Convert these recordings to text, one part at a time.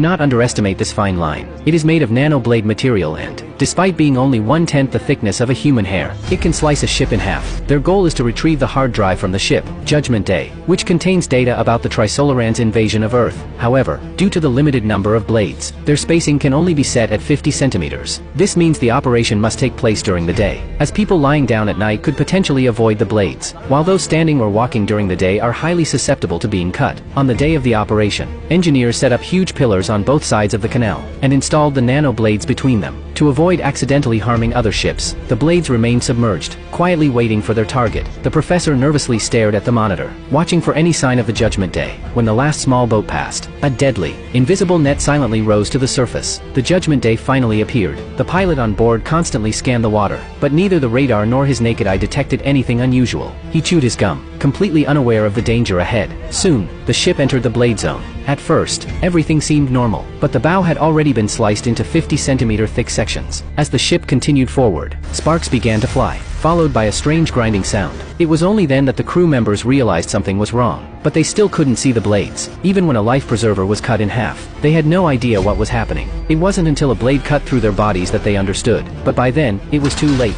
Not underestimate this fine line. It is made of nanoblade material and, despite being only 1/10 the thickness of a human hair, it can slice a ship in half. Their goal is to retrieve the hard drive from the ship, Judgment Day, which contains data about the Trisolarans' invasion of Earth. However, due to the limited number of blades, their spacing can only be set at 50 centimeters. This means the operation must take place during the day, as people lying down at night could potentially avoid the blades, while those standing or walking during the day are highly susceptible to being cut. On the day of the operation, engineers set up huge pillars on both sides of the canal, and installed the nano blades between them. To avoid accidentally harming other ships, the blades remained submerged, quietly waiting for their target. The professor nervously stared at the monitor, watching for any sign of the Judgment Day. When the last small boat passed, a deadly, invisible net silently rose to the surface. The Judgment Day finally appeared. The pilot on board constantly scanned the water, but neither the radar nor his naked eye detected anything unusual. He chewed his gum, completely unaware of the danger ahead. Soon, the ship entered the blade zone. At first, everything seemed normal, but the bow had already been sliced into 50-centimeter thick sections. As the ship continued forward, sparks began to fly, followed by a strange grinding sound. It was only then that the crew members realized something was wrong, but they still couldn't see the blades. Even when a life preserver was cut in half, they had no idea what was happening. It wasn't until a blade cut through their bodies that they understood, but by then, it was too late.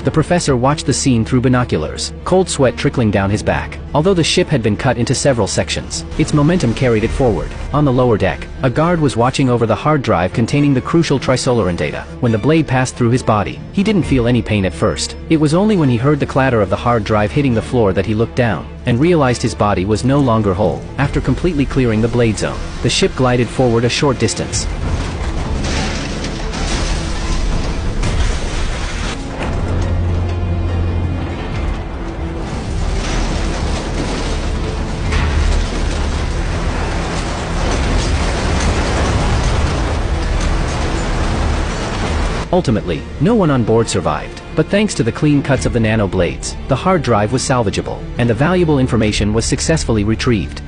The professor watched the scene through binoculars, cold sweat trickling down his back. Although the ship had been cut into several sections, its momentum carried it forward. On the lower deck, a guard was watching over the hard drive containing the crucial Trisolaran data. When the blade passed through his body, he didn't feel any pain at first. It was only when he heard the clatter of the hard drive hitting the floor that he looked down, and realized his body was no longer whole. After completely clearing the blade zone, the ship glided forward a short distance. Ultimately, no one on board survived, but thanks to the clean cuts of the nano blades, the hard drive was salvageable, and the valuable information was successfully retrieved.